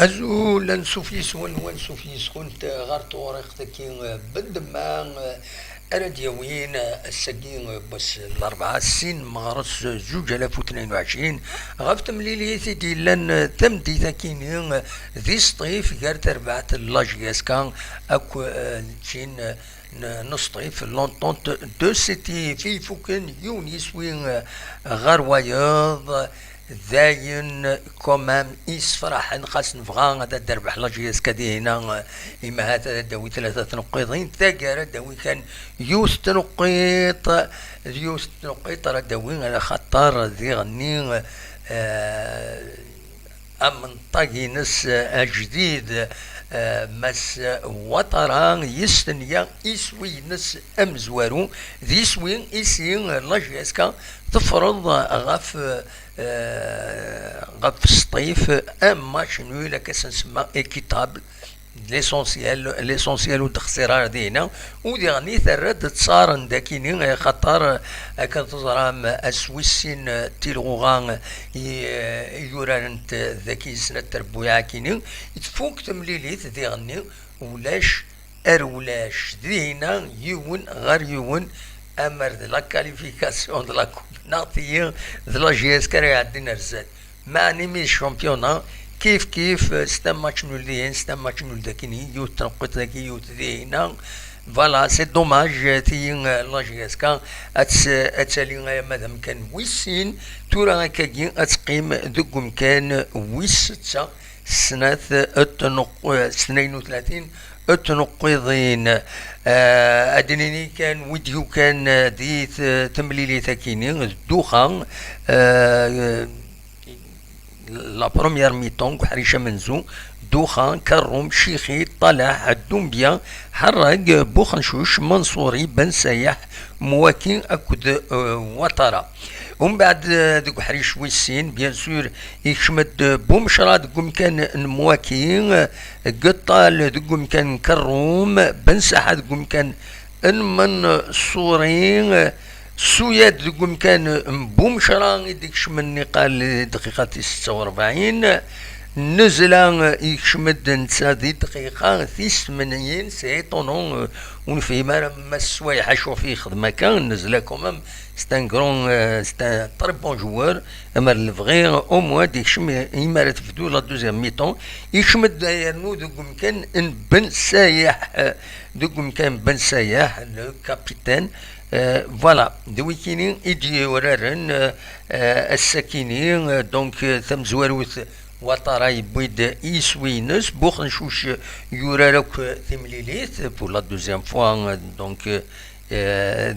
أزول نسوفيسون ونسوفيسون غار طريقتك بالدماغ أرديوين السجين بس الأربعة سين مغرس زوج آلاف واثنين وعشرين غفت مليلي ثدي لن تمدي ذاكين ذي سطيف غير تربعة اللاجياس كان أكو تشين نصطيف لونطونت دو سيتي في فوكن يونيس وين غار وياض ذاين كومام يسفرح نقاس نفغان هذا دربح لاجياس كدي هنا إما هذا داوي ثلاثة تنقيطين ثاقر داوي كان يوث تنقيط يوث تنقيط راه داوي على خطر ذي غني أمن طاقينس الجديد مس وطران يستنيا يسوي نس أمزوارو ذي سوين يسين لاجياسكا تفرض غف سطيف اما شنو الا كنسمى ايكيتابل ليسونسيال وتخسيرار دينا ودي غني ثرد تصارن داكيني خطر كتزرام السويسين تيلغوغان يورانت ذاكي سنة تربويا كيني يتفوق تمليليت دي غني ولاش ارولاش دينا يون غير يون امر لا كاليفيكاسيون دو لا كوب نعطيه لا جي اس كاري عندنا رزاد معني مي شامبيونا كيف ستا ماتش نول ديين ستا ماتش نول داكيني يوت تنقط داكي يوت دينا فوالا سي دوماج تي لا جي اس كا اتسالي مادام كان ويسين تورا كاكي اتقيم دوكم كان ويس سنة 32 التنقيضين أدنيني كان وديو كان دي تمليلي ثاكيني الدوخة لا بروميير ميتون حريشة منزو دوخان كروم شيخي طلع الدومبيا حرق بوخنشوش منصوري بن سايح مواكين أكد وطرة ومن بعد دوك حريش ويسين بيان سور يشمد بومشرا دوك كان المواكين قطال دوك كان كروم بن ساحة دوك كان من صورين سويات دوك كان بومشرا ديكش من قال دقيقة 46 نزلا يشمد نتسادي دقيقة 80 سي طونون ونفهم ما السوايح شوفي خدمة كان نزلا كومام ستان كرون ستان طري بون جوار اما الفغي او موا ديكشم يمارت فدو لا دوزيام ميطون يشمد دايرنو دوكم كان بن سايح دوكم كان بن سايح لو كابيتان فوالا دويكيني يجي ورارن الساكيني دونك ثم زواروث وطراي بويد يسوينس بوخنشوش يورالك ثمليليث بور لا دوزيام فوا دونك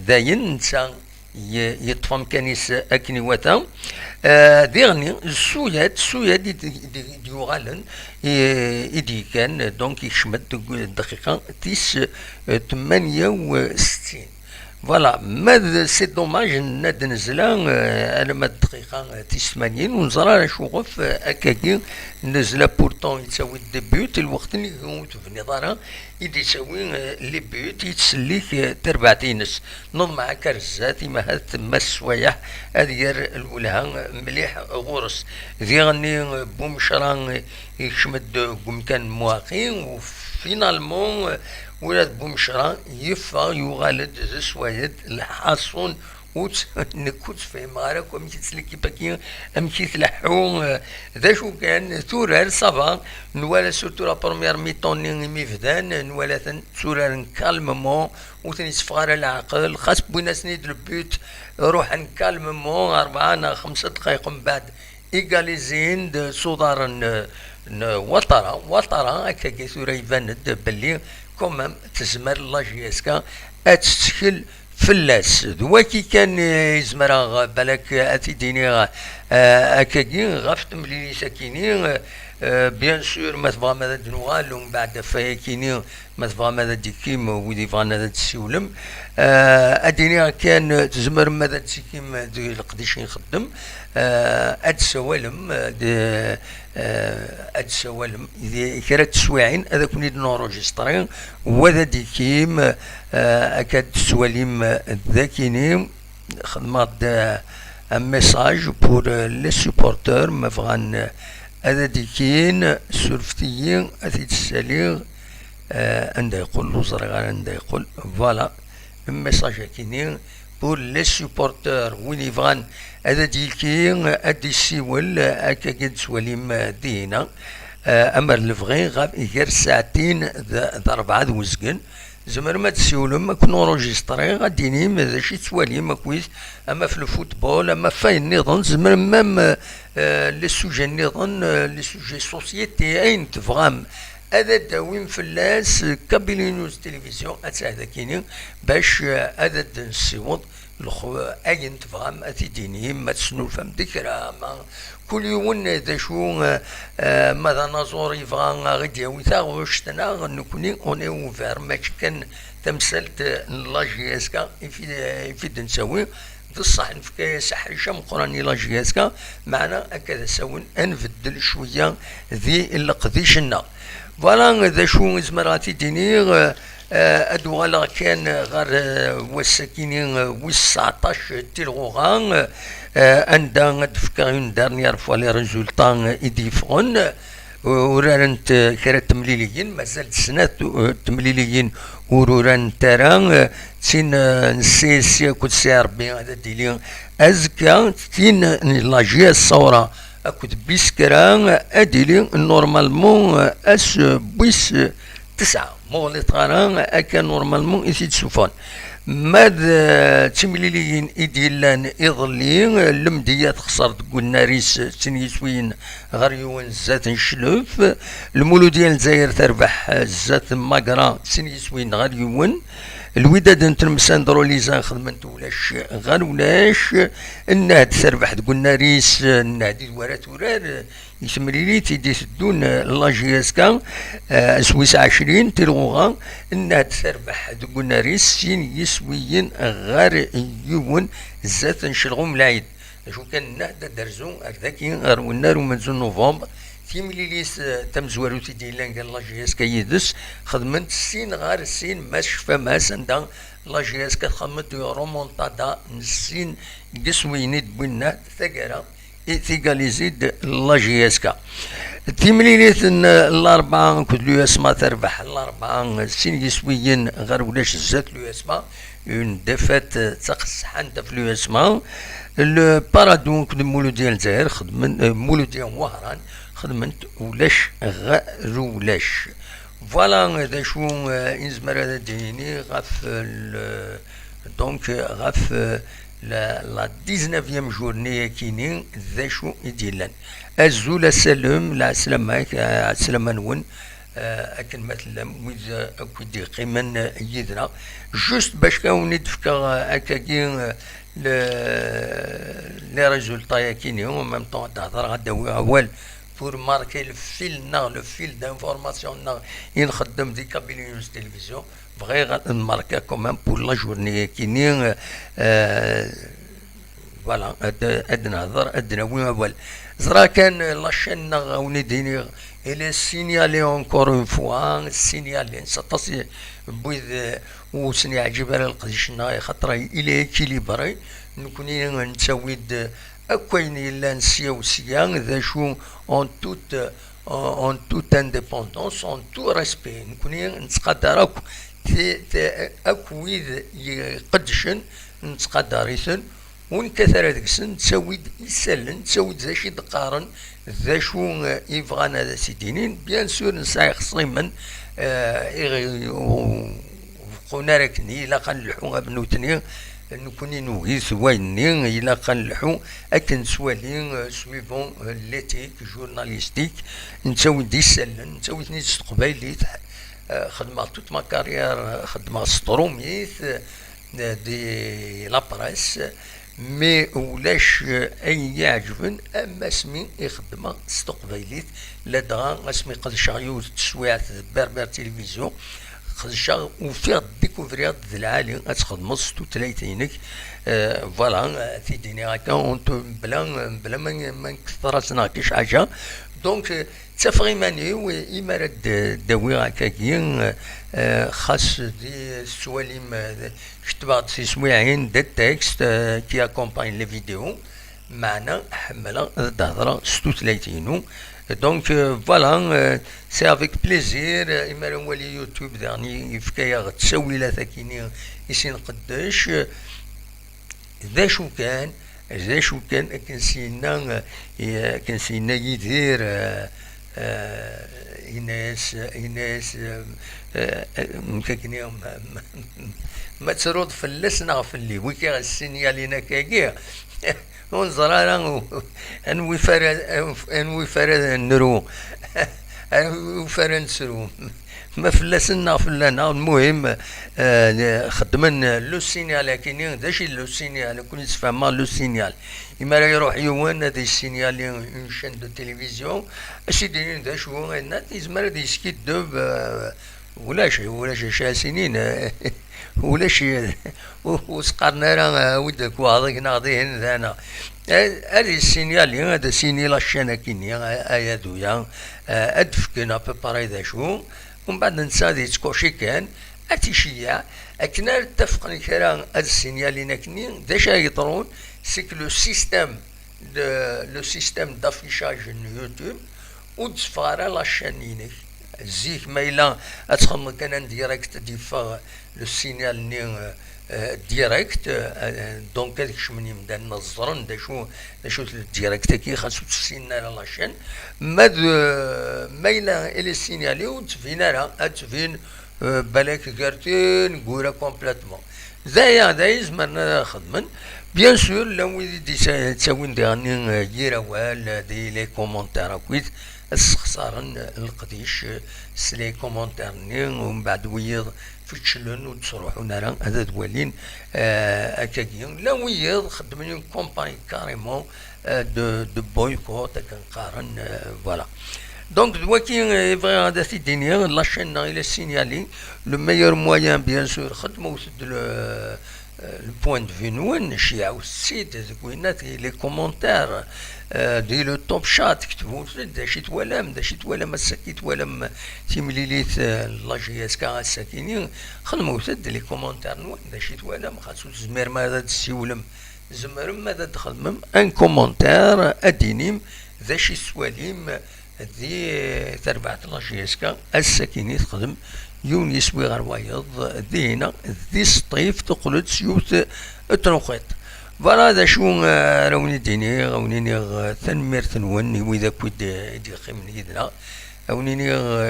داين نسا يطفم كانيس اكني واتا ديرني سويات دي يوغالن يدي كان دونك يشمد دقيقة 68 فوالا ماذا سي دوماج ناد نزلا على ما الدقيقة 80 ونزرا شوف هكاكي نزلا بورتون يتساوي الديبيوت الوقت اللي كنت في نظارة يدي يساوي لي بيوت يتسليك تربعتينس نض مع كرزات ما هاد تما السوايح هذه الولها مليح غرس ذي غني بومشران يشمد قم كان مواقين وفينالمون ولاد بومشرا يفا يغالد زسوايد الحاصون وت نكوت في مغارك ومشي تسلكي باكي امشي تلحو ذا شو كان تورار صافا نوالا سورتو لا بروميير ميطون مي فدان نوالا تورار كالممون وثاني صفار العقل خاص بوينا سنيد البيوت روح نكالممون 4 5 دقائق من بعد ايغاليزين صدار وطرة هكاكي ثورا يباند بلي كومام تزمر لاجياسكا اتشكل فلاس دواكي كان يزمر بالك اتيديني هكاكي غفت ملي ساكيني بيان سور ما تبغى ماذا دنوال ومن بعد فايكيني ما تبغى ماذا ديكيم ودي بغا ماذا تسيولم اديني كان تزمر ماذا تسيكيم القديش يخدم اد سوالم اد سوالم كرا تسواعين هذا كوني نورجسترين وذا ديكيم اكاد سواليم ذاكيني خدمات un message pour les supporters me vran هذا ديكين سورفتيين أثيت السليغ عند يقول الوزراء عند يقول فوالا الميساج كينين بور لي سوبورتور وين يبغان هذا ديكين أدي السيول هكا قد سواليم دينا أمر الفغي غاب غير ساعتين ذا 4 وزقن زمر ما تسيولهم ما كنو روجيستري غاديني ماذا شي توالي ما كويس اما في الفوتبول اما فاين نظن زمر مام لي سوجي نظن لي سوجي سوسيتي اين تفغام هذا داوين فلاس كابيلي نيوز تلفزيون هذا كاينين باش هذا نسيوض الخو اين تفغام اتيديني ما تسنو الفم ذكرى كل يوم ذا شو ماذا نزور يبغى غادي يوثا وشتنا نكوني اوني اوفير ماشي كان تمثلت لا جي اس كا يفيد نسوي بصح نفك سحريشه مقراني لا جي اس كا معنا هكذا سوين نبدل شويه ذي القديشنا فوالا ذا شو زمراتي ديني ادوالا كان غير وساكينين وس 19 تلغوغان عندها تفكر اون دارنيير فوا لي ريزولطا يديفون ورانت كرا تمليليين مازال سنة تمليليين وروران ترى تين نسيسيا كنت سي ربي هذا ديلي ازكا تين لاجي الصورة اكد بيسكرا اديلي نورمالمون اس بويس 9 مولي طاران اكا نورمالمون يسيد سوفون ماذا تمليليين إديلان إضلين المديات خسرت قلنا ريس تنيسوين غريون زات نشلوف المولودية الجزائر تربح زات ماقرا تنيسوين غريون الوداد نتلمسان دروليزان خدمت ولاش غير ولاش النهد تربح قلنا ريس النهدي الورات ورار يسمريلي تيدي سدون لاجياسكا سويس 20 تلغوغا النهد تربح قلنا ريس سين يسويين غير يون زات نشلغوم العيد شو كان النهد درزو ذاكي غير ونار ومنزل نوفمبر تيمليليس تمزوارو تيدي لان قال لاجياسكا يدس خدمت سين غير سين ماش فما سندا لاجياسكا خدمت رومونتادا نسين قسوينيد بونا ثقرا إيثيغاليزيد لاجياسكا تيمليليت الأربعة كل لو اسما تربح الأربعة سين يسويين غير ولاش زات لو اسما اون ديفات تقص حانتا في لو اسما البارادون كل مولودية الجزائر خدمت مولودية وهران خدمت ولاش غير ولاش فوالا هذا شو إنزمر هذا ديني غاف دونك غاف لا 19e جورني كينين ذا شو يديلان الزول سلم لا سلامك سلام نون اكن مثلا ويز اكودي قيمن يدنا جوست باش كون دفكا هكاكي لي ريزولطا كينين و ميم طون تهضر غدا اول بور ماركي لو فيل دانفورماسيون ينخدم دي كابيلي نيوز تلفزيون بغي غنماركا كومام بور لا جورني كينين فوالا اد نهضر اد نوي اول زرا كان لاشين نغاوني ديني الى سينيالي اونكور اون فوا سينيالي سطاسي بويد وسني عجب على القديشنا خاطر الى اكيليبري نكوني نتسويد اكويني لا نسيا وسيا ذا شو اون توت انديبوندونس اون تو ريسبي نكوني نتقدر اكويد يقدشن نتقدريثن ونكثر هذاك السن تسويد يسلن تسويد ذا شي دقارن ذا شو يبغانا ذا سيدينين بيان سور نساي خصيما وقونا راكني إلا قنلحو بنوتني نكوني نوغيث ويني إلا قنلحو أكن سوالي سويفون ليتيك جورناليستيك نتسويد يسلن نتسويد نيت قبايليت خدمة توت ما كارير خدمة سطروميث دي لابراس مي ولاش اي يعجبن اما اسمي يخدم استقباليت لدغا اسمي قد شغيو تسويعت بربر تلفزيون قد شغ وفي ديكوفريات ذي العالي اتخدم ستو تلايتينك فوالا تيديني هكا اونتو بلا ما نكثرتنا كيش حاجه دونك تفغيماني وإمارة داوي هكاكي خاص دي السواليم كتبات في سويعين دي تكست كي اكومباين لي فيديو معنا حملة الهضرة ستو تلايتينو Donc voilà, c'est avec plaisir. إما ولي يوتيوب داني يفكايا غتساويلات كيني يسين قداش ذا شو كان ذا شو كان كنسينا يدير إناس مكاكني ما ترد فلسنا في اللي ويكا السينيالينا كاكيا ونظر انا انوي فرد نرو انوي فرد نسرو ما فلسنا فلنا المهم خدمنا لو سينيال لكن داشي لو سينيال كون يتفهم لو سينيال اما يروح يوان هذا السينيال اون شين دو تلفزيون اش يديرين دا شو انا تيزمر دي سكيت دوب ولا شي سنين ولا شي وسقرنا راه ودك واضح ناضيهن ذانا هذه السينيال هذا سينيال الشانا كيني ايادو يا ادفكنا بباري ذا شو ومن بعد نسى دي تكوشي كان اتيشيا اكنا اتفقنا كرا هاد السينيال نكني داش يطرون سيك لو سيستيم دافيشاج يوتيوب وتصفارا لاشانينك زيك مايلا اتخمم كان ديريكت ديفا لو سينيال ني ديريكت دونك هذيك شمني مدا نظرن دا شو ديريكت كي خاصو تسينا لاشين ماد مايلا الى سينيالي وتفينا راه تفين بالك كارتين كورا كومبليتمون زايا زمرنا خدمن بيان سور لو دي تساوين ديغني يراوال دي لي كومونتير كويت السخسارن القديش سلي كومونتير ومن بعد ويض فتشلون وتروحون راه هذا دوالين اكاكيون لا ويض خدمين كومباني كاريمون دو بويكوت كنقارن فوالا دونك دواكي يبغي هذا تيديني لا شين الى سينيالي لو ميور موان بيان سور خدموا البوان دو في نوين شيعوا السيد زكوينات لي كومونتير دي لو توب شات كتبوا دا شي توالم الساكي توالم تيمليليت لاجي اس كا الساكينين خدموا سد لي كومونتير نوين دا شي توالم خاصو زمير ماذا تسيولم زمر ماذا تخدمم ان كومونتير ادينيم ذا شي سواليم ذي تربعة لاجي اس كا الساكيني تخدم يون يسوي غير وايض دينا ذي سطيف تقلد سيوت تنوخيط فوالا هذا شو راوني ديني راوني تنمير تنوني وإذا كنت دي خيمن يدنا راوني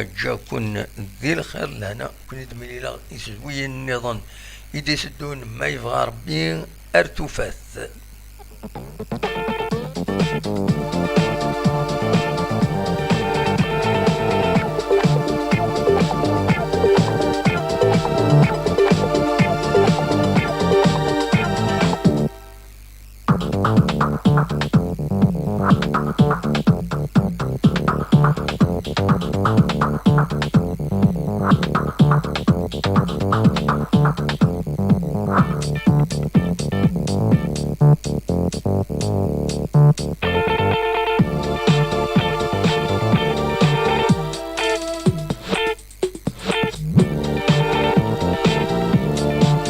جا كون ذي الخير لهنا كون دميلي لا يسوي النظام يدي سدون ما يبغى ربي ارتفاث